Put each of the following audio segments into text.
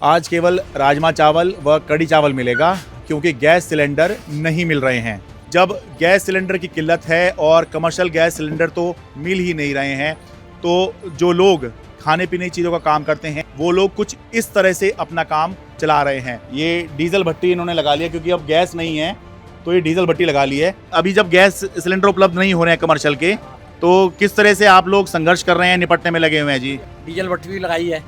आज केवल राजमा चावल व कड़ी चावल मिलेगा क्योंकि गैस सिलेंडर नहीं मिल रहे हैं। जब गैस सिलेंडर की किल्लत है और कमर्शियल गैस सिलेंडर तो मिल ही नहीं रहे हैं, तो जो लोग खाने पीने की चीज़ों का काम करते हैं वो लोग कुछ इस तरह से अपना काम चला रहे हैं। ये डीजल भट्टी इन्होंने लगा लिया क्योंकि अब गैस नहीं है, तो ये डीजल भट्टी लगा ली है। अभी जब गैस सिलेंडर उपलब्ध नहीं हो रहे हैं कमर्शियल के, तो किस तरह से आप लोग संघर्ष कर रहे हैं, निपटने में लगे हुए हैं? जी, डीजल भट्टी भी लगाई है।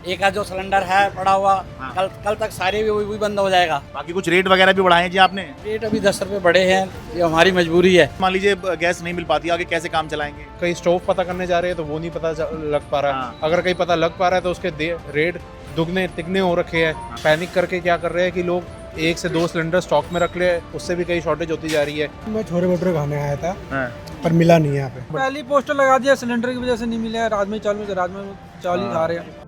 एक आध जो सिलेंडर है पड़ा हुआ, हाँ। कल तक सारे भी बंद हो जाएगा। बाकी कुछ रेट वगैरह भी बढ़ाए हैं जी आपने? रेट अभी 10 रुपये बढ़े हैं, ये हमारी मजबूरी है। मान लीजिए गैस नहीं मिल पाती, आगे कैसे काम चलाएंगे? कहीं स्टोव पता करने जा रहे हैं तो वो नहीं पता लग पा रहा है। हाँ। अगर कहीं पता लग पा रहा है तो उसके रेट दुगने तिगने हो रखे हैं। पैनिक करके क्या कर रहे हैं कि लोग 1 से 2 सिलेंडर स्टॉक में रख ले, उससे भी कई शॉर्टेज होती जा रही है। मैं छोले भटूरे खाने आया था, हाँ। पर मिला नहीं यहाँ पे। पहली पोस्टर लगा दिया, सिलेंडर की वजह से नहीं मिला। राजमा चावल ही खा रहे हैं।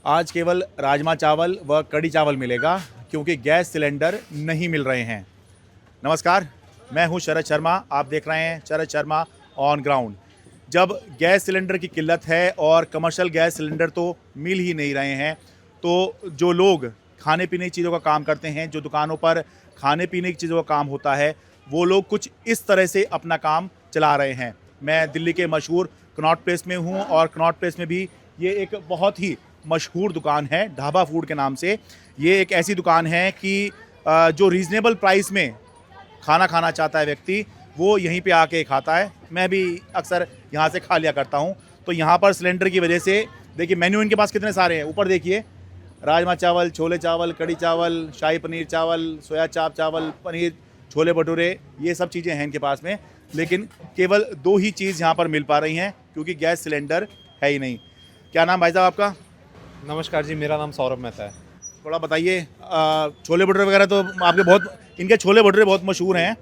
आज केवल राजमा चावल व कड़ी चावल मिलेगा क्योंकि गैस सिलेंडर नहीं मिल रहे हैं। नमस्कार, मैं हूं शरद शर्मा, आप देख रहे हैं शरद शर्मा ऑन ग्राउंड। जब गैस सिलेंडर की किल्लत है और कमर्शियल गैस सिलेंडर तो मिल ही नहीं रहे हैं, तो जो लोग खाने पीने की चीज़ों का काम करते हैं, जो दुकानों पर खाने पीने की चीज़ों का काम होता है, वो लोग कुछ इस तरह से अपना काम चला रहे हैं। मैं दिल्ली के मशहूर कनॉट प्लेस में हूँ और कनॉट प्लेस में भी ये एक बहुत ही मशहूर दुकान है ढाबा फूड के नाम से। ये एक ऐसी दुकान है कि जो रीज़नेबल प्राइस में खाना खाना चाहता है व्यक्ति, वो यहीं पे आके खाता है। मैं भी अक्सर यहाँ से खा लिया करता हूँ। तो यहाँ पर सिलेंडर की वजह से देखिए मेन्यू इनके पास कितने सारे हैं। ऊपर देखिए, राजमा चावल, छोले चावल, कड़ी चावल, शाही पनीर चावल, सोया चाप चावल, पनीर, छोले भटूरे, ये सब चीज़ें हैं इनके पास में। लेकिन केवल 2 ही चीज़ यहाँ पर मिल पा रही हैं क्योंकि गैस सिलेंडर है ही नहीं। क्या नाम भाई साहब आपका? नमस्कार जी, मेरा नाम सौरभ मेहता है। थोड़ा बताइए, छोले भटूरे वगैरह तो आपके इनके छोले भटूरे बहुत मशहूर हैं,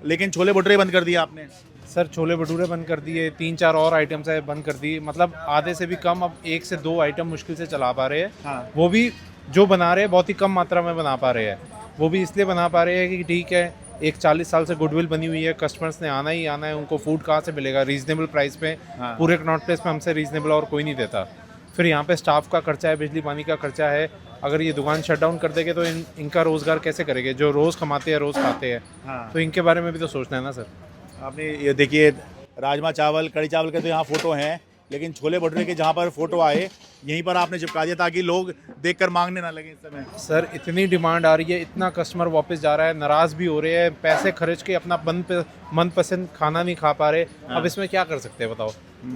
लेकिन छोले भटूरे बंद कर दिए आपने। सर, छोले भटूरे बंद कर दिए, 3-4 और आइटम्स है बंद कर दिए। मतलब आधे से भी कम, अब 1 से 2 आइटम मुश्किल से चला पा रहे हैं। हाँ। वो भी जो बना रहे हैं बहुत ही कम मात्रा में बना पा रहे हैं। वो भी इसलिए बना पा रहे हैं कि ठीक है, एक 40 साल से गुडविल बनी हुई है, कस्टमर्स ने आना ही आना है, उनको फूड कहाँ से मिलेगा रीज़नेबल प्राइस पे। हाँ। पूरे कनॉट प्लेस में हमसे रीज़नेबल और कोई नहीं देता। फिर यहाँ पे स्टाफ का खर्चा है, बिजली पानी का खर्चा है। अगर ये दुकान शट डाउन कर देंगे तो इनका रोज़गार कैसे करेंगे? जो रोज़ कमाते हैं रोज़ खाते हैं। हाँ। तो इनके बारे में भी तो सोचना है ना सर। आपने ये देखिए, राजमा चावल, कड़ी चावल के तो यहाँ फ़ोटो हैं, लेकिन छोले भटूरे के जहाँ पर फ़ोटो आए यहीं पर आपने चिपका दिया ताकि लोग देखकर मांगने ना लगे इस समय। सर, इतनी डिमांड आ रही है, इतना कस्टमर वापस जा रहा है, नाराज़ भी हो रहे हैं, पैसे खर्च के अपना मनपसंद खाना नहीं खा पा रहे। अब इसमें क्या कर सकते हैं बताओ?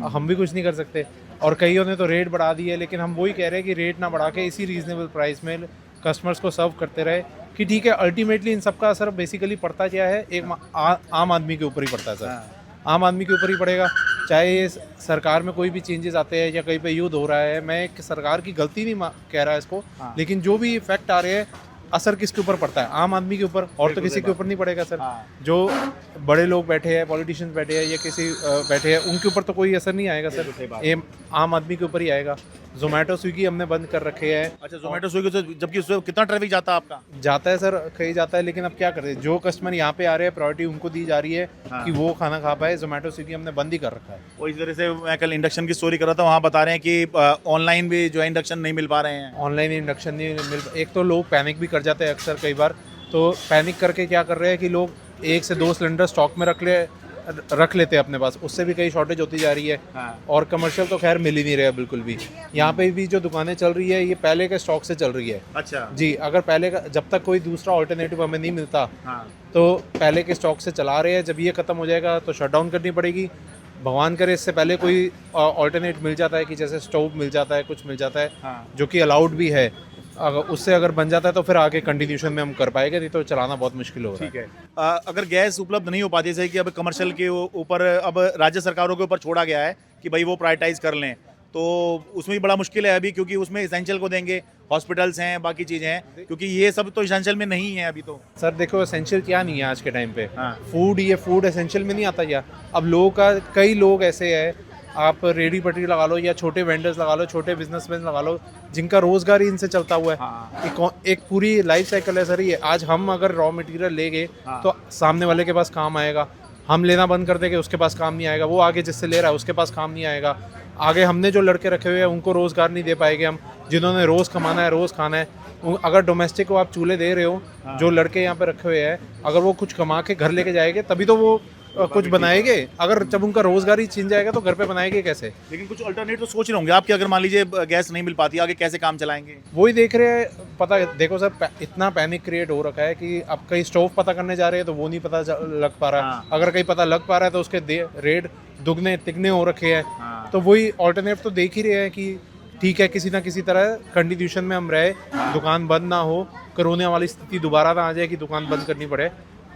हम भी कुछ नहीं कर सकते। और कईयों ने तो रेट बढ़ा दिए, लेकिन हम वही कह रहे हैं कि रेट ना बढ़ा के इसी रीज़नेबल प्राइस में कस्टमर्स को सर्व करते रहे। कि ठीक है, अल्टीमेटली इन सबका असर बेसिकली पड़ता क्या है? एक आम आदमी के ऊपर ही पड़ता है सर। आम आदमी के ऊपर ही पड़ेगा, चाहे ये सरकार में कोई भी चेंजेस आते हैं या कहीं पे युद्ध हो रहा है। मैं एक सरकार की गलती नहीं कह रहा इसको, लेकिन जो भी इफेक्ट आ रहे हैं, असर किसके ऊपर पड़ता है? आम आदमी के ऊपर, और तो किसी के ऊपर नहीं पड़ेगा सर। जो बड़े लोग बैठे हैं, पॉलिटिशियंस बैठे हैं या किसी बैठे हैं, उनके ऊपर तो कोई असर नहीं आएगा सर। ये आम आदमी के ऊपर ही आएगा। जोमेटो स्विगी हमने बंद कर रखे हैं। अच्छा, जोमेटो स्विगी से जबकि उसमें कितना ट्रैफिक जाता है आपका? जाता है सर, कहीं जाता है, लेकिन अब क्या करें? जो कस्टमर यहाँ पे आ रहे हैं, प्रायोरिटी उनको दी जा रही है कि वो खाना खा पाए। जोमेटो स्विगी हमने बंद ही कर रखा है। और इस तरह से मैं कल इंडक्शन की स्टोरी कर रहा था, वहाँ बता रहे हैं कि ऑनलाइन भी जो है इंडक्शन नहीं मिल पा रहे हैं। ऑनलाइन इंडक्शन नहीं मिल, एक तो लोग पैनिक भी कर जाते हैं अक्सर कई बार। तो पैनिक करके क्या कर रहे हैं कि लोग 1 से 2 सिलेंडर स्टॉक में रख लेते हैं अपने पास, उससे भी कई शॉर्टेज होती जा रही है। हाँ। और कमर्शियल तो खैर मिल ही नहीं रहा बिल्कुल भी। यहाँ पे भी जो दुकानें चल रही है, ये पहले के स्टॉक से चल रही है। अच्छा जी, अगर पहले का, जब तक कोई दूसरा ऑल्टरनेटिव हमें नहीं मिलता, हाँ। तो पहले के स्टॉक से चला रहे हैं। जब ये ख़त्म हो जाएगा तो शट डाउन करनी पड़ेगी। भगवान करे इससे पहले कोई ऑल्टरनेट मिल जाता है कि जैसे स्टोव मिल जाता है, कुछ मिल जाता है। हाँ। जो कि अलाउड भी है। उससे अगर बन जाता है तो फिर आगे कंटिन्यूशन में हम कर पाएंगे, नहीं तो चलाना बहुत मुश्किल होगा। ठीक है। अगर गैस उपलब्ध नहीं हो पाती, जैसे कि अब कमर्शियल के ऊपर अब राज्य सरकारों के ऊपर छोड़ा गया है कि भाई वो प्रायोरिटाइज कर लें, तो उसमें भी बड़ा मुश्किल है अभी, क्योंकि उसमें एसेंशियल को देंगे, हॉस्पिटल्स हैं, बाकी चीज़ें हैं, क्योंकि ये सब तो एसेंशियल में नहीं है अभी तो। सर देखो, एसेंशियल क्या नहीं है आज के टाइम पे? हाँ। फूड, ये फूड एसेंशियल में नहीं आता क्या? अब लोगों का, कई लोग ऐसे हैं आप रेडी पटरी लगा लो या छोटे वेंडर्स लगा लो, छोटे बिजनेसमैन लगा लो, जिनका रोजगार ही इनसे चलता हुआ है। एक पूरी लाइफ साइकिल है सर ये। आज हम अगर रॉ मटेरियल ले गए तो सामने वाले के पास काम आएगा, हम लेना बंद कर देंगे उसके पास काम नहीं आएगा, वो आगे जिससे ले रहा है उसके पास काम नहीं आएगा, आगे हमने जो लड़के रखे हुए हैं उनको रोज़गार नहीं दे पाएंगे हम, जिन्होंने रोज़ कमाना है, रोज़ खाना है। अगर डोमेस्टिक को आप चूल्हे दे रहे हो, जो लड़के यहाँ पे रखे हुए हैं, अगर वो कुछ कमा के घर लेके जाएंगे तभी तो वो कुछ बनाएंगे। अगर जब उनका रोजगार ही छीन जाएगा तो घर पे बनाएंगे कैसे? लेकिन कुछ अल्टरनेट तो सोच रहे होंगे आप कि अगर मान लीजिए गैस नहीं मिल पाती आगे कैसे काम चलाएंगे? वही देख रहे हैं। पता देखो सर, इतना पैनिक क्रिएट हो रखा है कि अब कहीं स्टोव पता करने जा रहे हैं तो वो नहीं पता लग पा रहा है। अगर कहीं पता लग पा रहा है तो उसके रेट दुगने तिगने हो रखे हैं। तो वही अल्टरनेट तो देख ही रहे हैं कि ठीक है, किसी ना किसी तरह कंट्रीब्यूशन में हम रहे, दुकान बंद ना हो, कोरोना वाली स्थिति दोबारा ना आ जाए कि दुकान बंद करनी पड़े।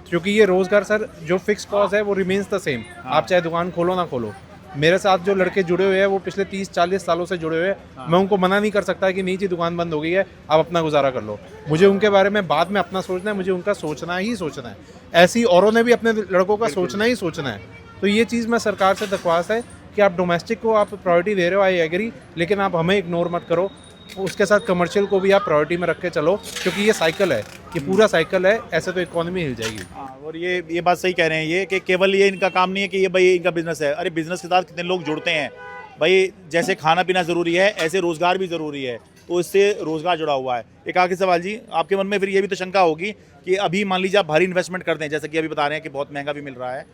क्योंकि ये रोज़गार सर, जो फिक्स कॉस्ट है वो रिमेन्स द सेम, आप चाहे दुकान खोलो ना खोलो। मेरे साथ जो लड़के जुड़े हुए हैं वो पिछले 30-40 सालों से जुड़े हुए हैं। मैं उनको मना नहीं कर सकता कि नहीं जी दुकान बंद हो गई है, आप अपना गुजारा कर लो। मुझे उनके बारे में बाद में अपना सोचना है, मुझे उनका सोचना ही सोचना है। ऐसे ही औरों ने भी अपने लड़कों का सोचना ही सोचना है। तो ये चीज़ मैं सरकार से दरख्वास्त है कि आप डोमेस्टिक को आप प्रायोरिटी दे रहे हो, आई एग्री, लेकिन आप हमें इग्नोर मत करो। उसके साथ कमर्शियल को भी आप प्रायोरिटी में रख के चलो, क्योंकि ये साइकिल है, ये पूरा साइकिल है, ऐसे तो इकोनॉमी हिल जाएगी। और ये बात सही कह रहे हैं ये कि केवल ये इनका काम नहीं है कि ये भाई इनका बिजनेस है। अरे बिजनेस के साथ कितने लोग जुड़ते हैं भाई, जैसे खाना पीना ज़रूरी है ऐसे रोज़गार भी ज़रूरी है, तो इससे रोज़गार जुड़ा हुआ है। एक आखिरी सवाल जी, आपके मन में फिर ये भी तो शंका होगी कि अभी मान लीजिए आप भारी इन्वेस्टमेंट करते हैं, जैसे कि अभी बता रहे हैं कि बहुत महंगा भी मिल रहा है,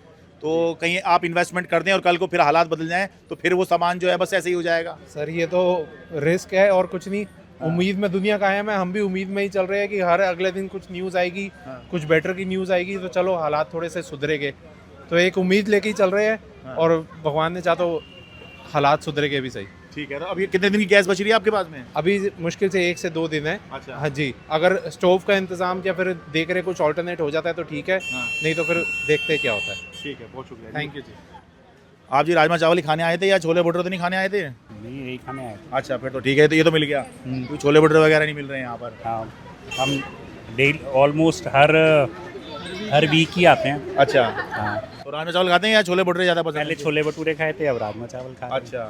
तो कहीं आप इन्वेस्टमेंट करते हैं और कल को फिर हालात बदल जाएं तो फिर वो सामान जो है बस ऐसे ही हो जाएगा? सर ये तो रिस्क है और कुछ नहीं। उम्मीद में दुनिया कायम है, हम भी उम्मीद में ही चल रहे हैं कि हर अगले दिन कुछ न्यूज़ आएगी, कुछ बेटर की न्यूज़ आएगी, तो चलो हालात थोड़े से सुधरेंगे। तो एक उम्मीद लेके ही चल रहे हैं और भगवान ने चाहा तो हालात सुधरेंगे भी सही। ठीक है। तो अभी कितने दिन की गैस बच रही है आपके पास में? अभी मुश्किल से 1 से 2 दिन है। अच्छा। हाँ जी, अगर स्टोव का इंतजाम या फिर देख रहे कुछ ऑल्टरनेट हो जाता है तो ठीक है, नहीं तो फिर देखते हैं क्या होता है। ठीक है, बहुत शुक्रिया, थैंक यू जी। आप जी राजमा चावल ही खाने आए थे या छोले भटूरे तो नहीं खाने आए थे? नहीं, यही खाने आए थे। अच्छा, फिर तो ठीक है, तो ये तो मिल गया। कोई छोले भटूरे वगैरह नहीं मिल रहे हैं यहाँ पर? हाँ, हम डेली ऑलमोस्ट हर वीक ही आते हैं। अच्छा। हाँ, तो राजमा चावल खाते हैं या छोले भटूरे ज़्यादा पसंद पहले है? छोले भटूरे खाए थे, अब राजमा चावल खा रहे हैं। अच्छा,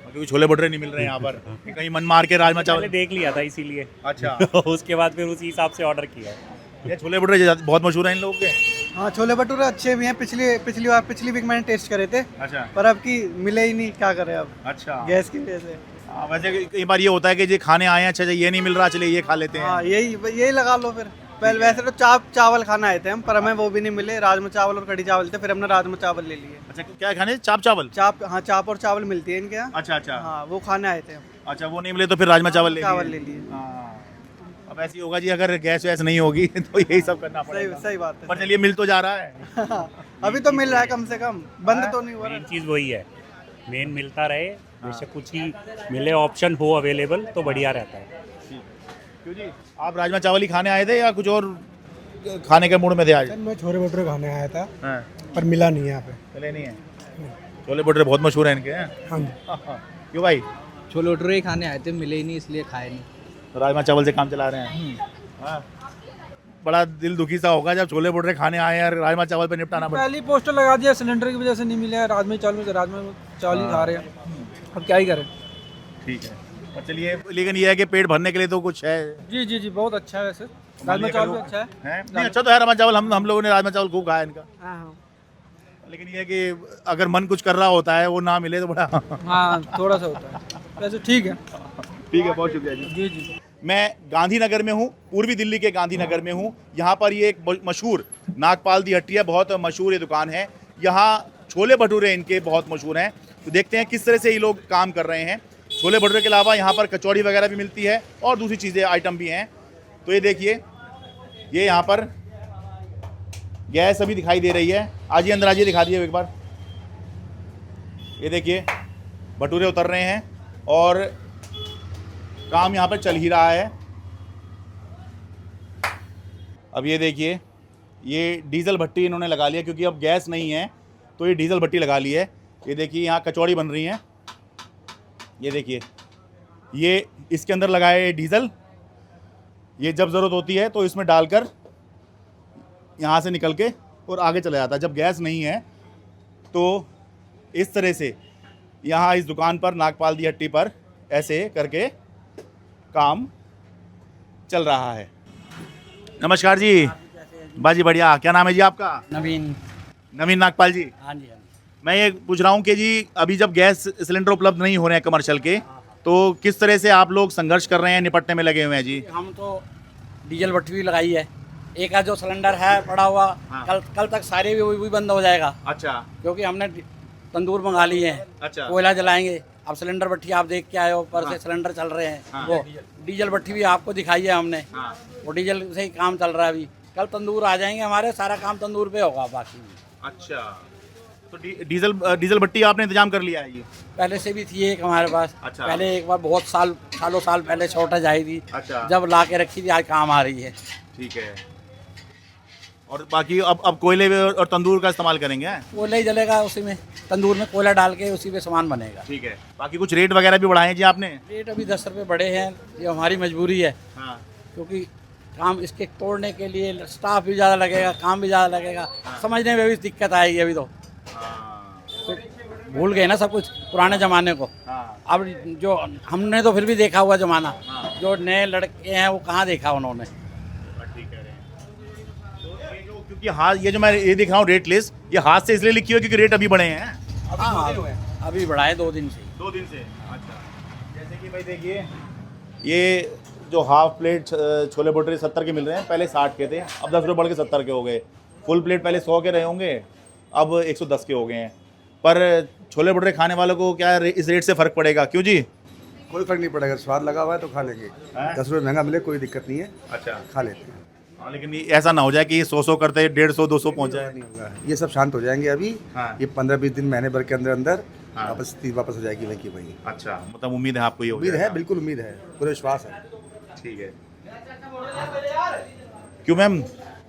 क्योंकि छोले भटूरे नहीं मिल रहे हैं यहाँ पर, कहीं मन मार के राजमा पहले चावल। देख लिया था इसीलिए। अच्छा। उसके बाद फिर उसी हिसाब से ऑर्डर किया है। ये छोले भटूरे बहुत मशहूर हैं इन लोगों के? हाँ, छोले भटूरे अच्छे भी हैं। पिछली वीक मैंने टेस्ट करे थे, अच्छा। पर अब की मिले ही नहीं, क्या करें अब अच्छा। गैस की वजह से। वैसे कई बार ये होता है कि जो खाने आए हैं, अच्छा ये नहीं मिल रहा, चलिए ये खा लेते हैं। हाँ, यही लगा लो फिर। पहले वैसे तो चावल खाना आए थे हम, पर हमें वो भी नहीं मिले। राजमा चावल और कढ़ी चावल थे, फिर हमने राजमा चावल ले लिए। अच्छा, क्या खाने? चाप चावल? हाँ, चाप और चावल मिलती है इनके यहाँ। अच्छा अच्छा। हाँ, वो खाने आए थे हम। अच्छा, वो नहीं मिले तो फिर राजमा चावल ले लिए। हाँ। अब ऐसी होगा जी, अगर गैस वैस नहीं होगी तो यही सब करना पड़ेगा। सही बात है। पर चलिए मिल तो जा रहा है। अभी तो मिल रहा है, कम से कम बंद तो नहीं हुआ। मेन चीज़ वही है, मेन मिलता रहे, बेशक कुछ ही मिले, ऑप्शन हो अवेलेबल तो बढ़िया रहता है। क्यों जी, आप राजमा चावल ही खाने आए थे या कुछ और खाने के मूड में थे आज? सर मैं छोले भटूरे खाने आया था, हाँ। पर मिला नहीं है यहाँ पे। चले नहीं है? छोले भटूरे बहुत मशहूर हैं इनके। हाँ जी। क्यों भाई? छोले भटूरे ही खाने आए थे, मिले ही नहीं, इसलिए खाए नहीं। तो राजमा चावल से काम चला रहे हैं। हाँ। बड़ा दिल दुखी सा होगा जब छोले भटूरे खाने आए और राजमा चावल पे निपटाना पड़ा। पहले पोस्टर लगा दिया, सिलेंडर की वजह से नहीं मिला, राजमा चावल ही खा रहे हैं। अब क्या ही करें। ठीक है, और चलिए, लेकिन ये है कि पेट भरने के लिए तो कुछ है। जी, बहुत अच्छा है वैसे। राजमा चावल भी अच्छा है। नहीं, अच्छा तो है राजमा चावल। हम लोगों ने राजमा चावल खूब खाया इनका। हाँ, लेकिन ये है कि अगर मन कुछ कर रहा होता है, वो ना मिले तो बड़ा। हाँ, थोड़ा सा होता है वैसे। ठीक है, बहुत शुक्रिया जी। जी। मैं गांधीनगर में हूँ, पूर्वी दिल्ली के गांधीनगर में हूँ। यहाँ पर ये एक मशहूर नागपाल दी हट्टी है, बहुत मशहूर ये दुकान है। यहाँ छोले भटूरे इनके बहुत मशहूर हैं। तो देखते हैं किस तरह से ये लोग काम कर रहे हैं। छोले भटूरे के अलावा यहाँ पर कचौड़ी वगैरह भी मिलती है और दूसरी चीज़ें आइटम भी हैं। तो ये देखिए, ये यहाँ पर गैस अभी दिखाई दे रही है। आइए अंदर, आइए, दिखा दिए एक बार। ये देखिए, भटूरे उतर रहे हैं और काम यहाँ पर चल ही रहा है। अब ये देखिए, ये डीजल भट्टी इन्होंने लगा लिया, क्योंकि अब गैस नहीं है तो ये डीजल भट्टी लगा ली है। ये देखिए, यहाँ कचौड़ी बन रही हैं। ये देखिए, ये इसके अंदर लगाए डीजल। ये जब ज़रूरत होती है तो इसमें डालकर यहाँ से निकल के और आगे चला जाता है। जब गैस नहीं है तो इस तरह से यहाँ इस दुकान पर नागपाल दी हट्टी पर ऐसे करके काम चल रहा है। नमस्कार जी, बाजी बढ़िया। क्या नाम है जी आपका? नवीन। नवीन नागपाल जी। हाँ जी। मैं ये पूछ रहा हूँ कि जी अभी जब गैस सिलेंडर उपलब्ध नहीं हो रहे हैं कमर्शियल के, तो किस तरह से आप लोग संघर्ष कर रहे हैं, निपटने में लगे हुए हैं जी? हम तो डीजल भट्टी भी लगाई है। एक का जो सिलेंडर है पड़ा हुआ, हाँ। कल तक सारे भी बंद हो जाएगा, अच्छा क्योंकि हमने तंदूर मंगा लिए हैं। अच्छा। कोयला जलाएंगे। अब सिलेंडर भट्टी आप देख के आए हो, पर हाँ। से सिलेंडर चल रहे हैं। हाँ। वो डीजल भट्टी भी आपको दिखाई है हमने। हाँ। वो डीजल से ही काम चल रहा है अभी। कल तंदूर आ जाएंगे हमारे, सारा काम तंदूर पे होगा बाकी। अच्छा, तो डीजल भट्टी आपने इंतजाम कर लिया है ये? पहले से भी थी एक हमारे पास। अच्छा। पहले एक बार बहुत सालों साल पहले शॉर्टेज आई थी। अच्छा। जब ला के रखी थी, आज काम आ रही है। ठीक है। और बाकी अब कोयले और तंदूर का इस्तेमाल करेंगे? कोयला ही जलेगा उसी में, तंदूर में कोयला डाल के उसी पे सामान बनेगा। ठीक है। बाकी कुछ रेट वगैरह भी बढ़ाए हैं जी आपने? रेट अभी 10 रुपये बढ़े हैं, ये हमारी मजबूरी है। हाँ। क्योंकि काम इसके तोड़ने के लिए स्टाफ भी ज़्यादा लगेगा, काम भी ज़्यादा लगेगा। समझने में भी दिक्कत आएगी अभी तो भूल गए ना सब कुछ पुराने ज़माने को। अब जो हमने तो फिर भी देखा हुआ ज़माना, जो नए लड़के हैं वो कहाँ देखा उन्होंने। क्योंकि हाँ, ये जो मैं ये देख रहा हूँ रेट लिस्ट, ये हाथ से इसलिए लिखी हुई है क्योंकि रेट अभी बढ़े हैं। अभी बढ़ाए 2 दिन से। 2 दिन से? अच्छा। जैसे कि भाई देखिए, ये जो हाफ प्लेट छोले भटूरे 70 के मिल रहे हैं, पहले 60 के थे, अब 10 रुपये बढ़ के 70 के हो गए। फुल प्लेट पहले 100 के रहे होंगे, अब 110 के हो गए हैं। पर छोले भटूरे खाने वालों को क्या इस रेट से फ़र्क पड़ेगा? क्यों जी? कोई फर्क नहीं पड़ेगा, स्वाद लगा हुआ है तो खा लेंगे। 10 रुपये महंगा मिले कोई दिक्कत नहीं है। अच्छा। खा लेते हैं। हाँ, लेकिन ये ऐसा ना हो जाए कि 100 करते 150 200 पहुँच जाए। नहीं होगा, ये सब शांत हो जाएंगे अभी। हाँ। ये 15-20 दिन महीने भर के अंदर अंदर हाँ। वापस हो जाएगी वहीं की वहीं। अच्छा, मतलब उम्मीद है आपको? ये उम्मीद है, बिल्कुल उम्मीद है, पूरा विश्वास है। ठीक है। क्यों मैम,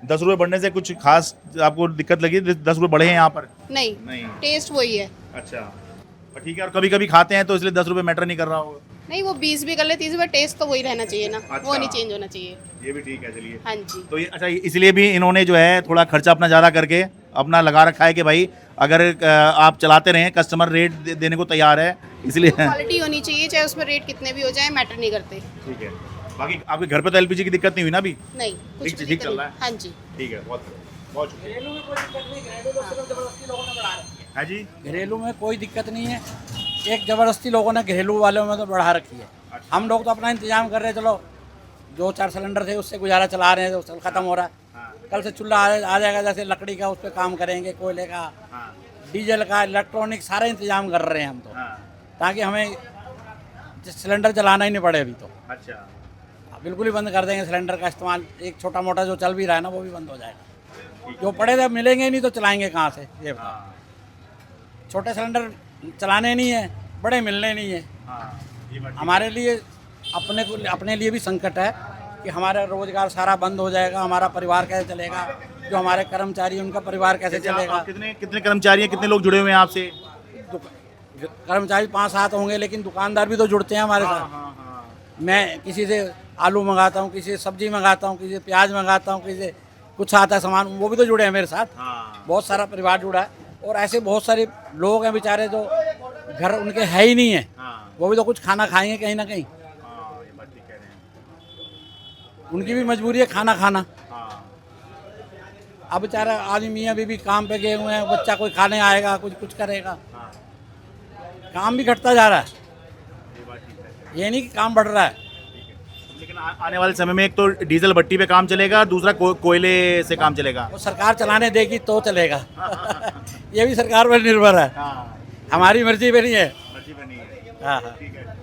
10 रुपये बढ़ने से कुछ खास आपको दिक्कत लगी? 10 रुपये बढ़े हैं यहाँ पर? नहीं, नहीं। टेस्ट वही है। अच्छा, और ठीक है। और कभी कभी खाते हैं तो इसलिए 10 रुपये मैटर नहीं कर रहा होगा? नहीं, वो 20 भी कर ले, 30 भी, टेस्ट तो वही रहना चाहिए ना। अच्छा। वो नहीं चेंज होना चाहिए। ये भी ठीक है। चलिए। हाँ जी। तो ये अच्छा, इसलिए भी इन्होंने जो है थोड़ा खर्चा अपना ज़्यादा करके अपना लगा रखा है कि भाई अगर आप चलाते रहें, कस्टमर रेट देने को तैयार है, इसलिए। क्वालिटी होनी चाहिए, चाहे उसमें रेट कितने भी हो जाए, मैटर नहीं करते। ठीक है। बाकी आपके घर पे तो एलपीजी की दिक्कत नहीं हुई ना अभी? नहीं, कुछ ठीक भी ठीक दिक्कत चल रहा नहीं। है? हाँ जी। ठीक है, बहुत बहुत शुक्रिया। है जी। घरेलू में कोई दिक्कत नहीं है, एक ज़बरदस्ती लोगों ने घरेलू वालों में तो बढ़ा रखी है। हम लोग तो अपना इंतजाम कर रहे हैं, चलो 2-4 सिलेंडर थे उससे गुजारा चला रहे हैं, तो चल ख़त्म हो रहा है। कल से चूल्हा आ जाएगा, जैसे लकड़ी का उस पर काम करेंगे, कोयले का, डीजल का, इलेक्ट्रॉनिक सारा इंतजाम कर रहे हैं हम तो, ताकि हमें सिलेंडर चलाना ही नहीं पड़े अभी तो। अच्छा। बिल्कुल ही बंद कर देंगे सिलेंडर का इस्तेमाल। एक छोटा मोटा जो चल भी रहा है ना, वो भी बंद हो जाएगा। जो पड़े थे मिलेंगे ही नहीं तो चलाएंगे कहाँ से, ये बताओ। छोटे सिलेंडर चलाने नहीं है, बड़े मिलने नहीं है। हमारे लिए अपने लिए भी संकट है कि हमारा रोजगार सारा बंद हो जाएगा, हमारा परिवार कैसे चलेगा, जो हमारे कर्मचारी उनका परिवार कैसे चलेगा। कितने कर्मचारी हैं, कितने लोग जुड़े हुए हैं आपसे? कर्मचारी 5-7 होंगे, लेकिन दुकानदार भी तो जुड़ते हैं हमारे साथ। मैं किसी से आलू मंगाता हूँ, किसी से सब्जी मंगाता हूँ, किसी से प्याज मंगाता हूँ, किसी से कुछ आता है सामान, वो भी तो जुड़े हैं मेरे साथ। बहुत सारा परिवार जुड़ा है, और ऐसे बहुत सारे लोग हैं बेचारे जो घर उनके है ही नहीं है, वो भी तो कुछ खाना खाएंगे कहीं ना कहीं। उनकी भी मजबूरी है खाना खाना। अब बेचारा आदमी मियाँ बीवी काम पे गए हुए हैं, बच्चा कोई खाने आएगा, कुछ करेगा, काम भी घटता जा रहा है, ये नहीं कि काम बढ़ रहा है। लेकिन आने वाले समय में एक तो डीजल भट्टी पे काम चलेगा, दूसरा कोयले से काम चलेगा। वो सरकार चलाने देगी तो चलेगा। ये भी सरकार पर निर्भर है, हमारी मर्जी पे नहीं है। मर्जी पे नहीं है। हाँ हाँ। ठीक है।